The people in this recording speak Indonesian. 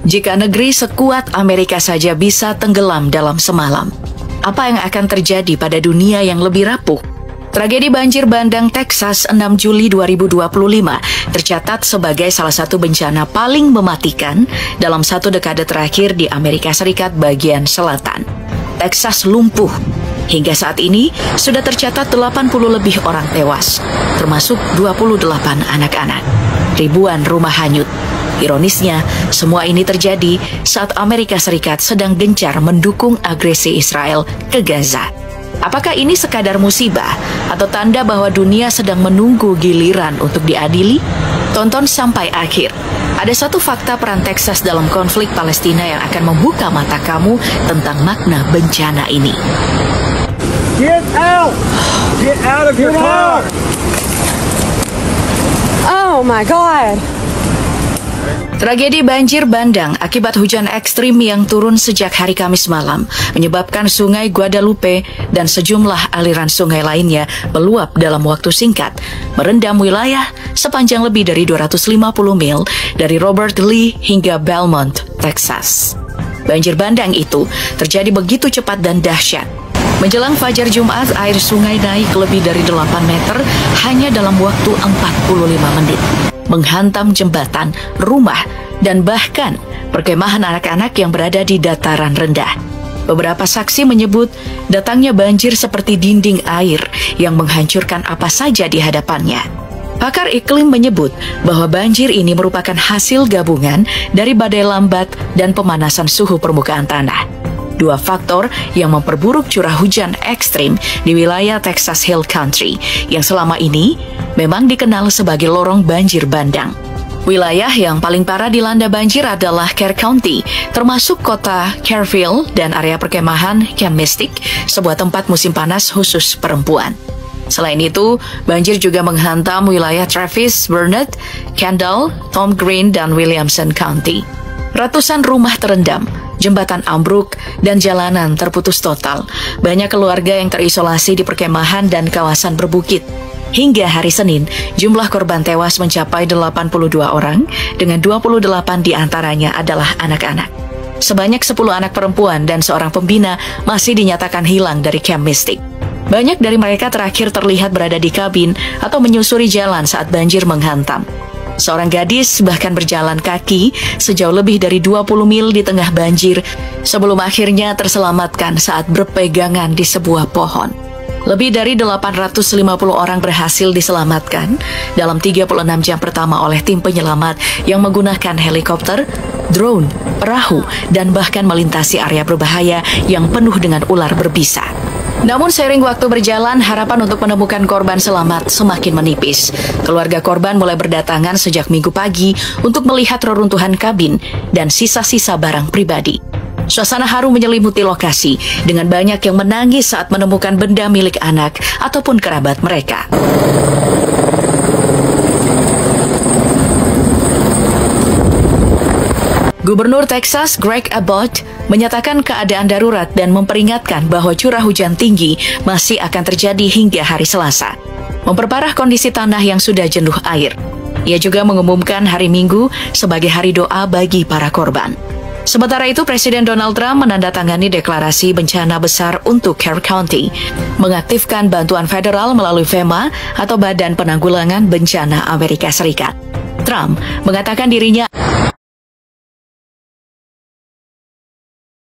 Jika negeri sekuat Amerika saja bisa tenggelam dalam semalam, apa yang akan terjadi pada dunia yang lebih rapuh? Tragedi banjir bandang Texas 6 Juli 2025 tercatat sebagai salah satu bencana paling mematikan dalam satu dekade terakhir di Amerika Serikat bagian selatan. Texas lumpuh. Hingga saat ini sudah tercatat 80 lebih orang tewas, termasuk 28 anak-anak. Ribuan rumah hanyut. Ironisnya, semua ini terjadi saat Amerika Serikat sedang gencar mendukung agresi Israel ke Gaza. Apakah ini sekadar musibah atau tanda bahwa dunia sedang menunggu giliran untuk diadili? Tonton sampai akhir. Ada satu fakta peran Texas dalam konflik Palestina yang akan membuka mata kamu tentang makna bencana ini. Get out! Get out of your car! Oh my God! Tragedi banjir bandang akibat hujan ekstrim yang turun sejak hari Kamis malam menyebabkan sungai Guadalupe dan sejumlah aliran sungai lainnya meluap dalam waktu singkat, merendam wilayah sepanjang lebih dari 250 mil dari Robert Lee hingga Belmont, Texas. Banjir bandang itu terjadi begitu cepat dan dahsyat. Menjelang fajar Jumat, air sungai naik lebih dari 8 meter hanya dalam waktu 45 menit. Menghantam jembatan, rumah, dan bahkan perkemahan anak-anak yang berada di dataran rendah. Beberapa saksi menyebut datangnya banjir seperti dinding air yang menghancurkan apa saja di hadapannya. Pakar iklim menyebut bahwa banjir ini merupakan hasil gabungan dari badai lambat dan pemanasan suhu permukaan tanah. Dua faktor yang memperburuk curah hujan ekstrim di wilayah Texas Hill Country yang selama ini memang dikenal sebagai lorong banjir bandang. Wilayah yang paling parah dilanda banjir adalah Kerr County, termasuk kota Kerrville dan area perkemahan Camp Mystic, sebuah tempat musim panas khusus perempuan. Selain itu, banjir juga menghantam wilayah Travis, Burnett, Kendall, Tom Green, dan Williamson County. Ratusan rumah terendam, jembatan ambruk, dan jalanan terputus total. Banyak keluarga yang terisolasi di perkemahan dan kawasan berbukit. Hingga hari Senin, jumlah korban tewas mencapai 82 orang, dengan 28 diantaranya adalah anak-anak. Sebanyak 10 anak perempuan dan seorang pembina masih dinyatakan hilang dari Camp Mystic. Banyak dari mereka terakhir terlihat berada di kabin atau menyusuri jalan saat banjir menghantam. Seorang gadis bahkan berjalan kaki sejauh lebih dari 20 mil di tengah banjir sebelum akhirnya terselamatkan saat berpegangan di sebuah pohon. Lebih dari 850 orang berhasil diselamatkan dalam 36 jam pertama oleh tim penyelamat yang menggunakan helikopter, drone, perahu, dan bahkan melintasi area berbahaya yang penuh dengan ular berbisa. Namun seiring waktu berjalan, harapan untuk menemukan korban selamat semakin menipis. Keluarga korban mulai berdatangan sejak Minggu pagi untuk melihat reruntuhan kabin dan sisa-sisa barang pribadi. Suasana haru menyelimuti lokasi dengan banyak yang menangis saat menemukan benda milik anak ataupun kerabat mereka. Gubernur Texas Greg Abbott menyatakan keadaan darurat dan memperingatkan bahwa curah hujan tinggi masih akan terjadi hingga hari Selasa, memperparah kondisi tanah yang sudah jenuh air. Ia juga mengumumkan hari Minggu sebagai hari doa bagi para korban. Sementara itu, Presiden Donald Trump menandatangani deklarasi bencana besar untuk Kerr County, mengaktifkan bantuan federal melalui FEMA atau Badan Penanggulangan Bencana Amerika Serikat. Trump mengatakan dirinya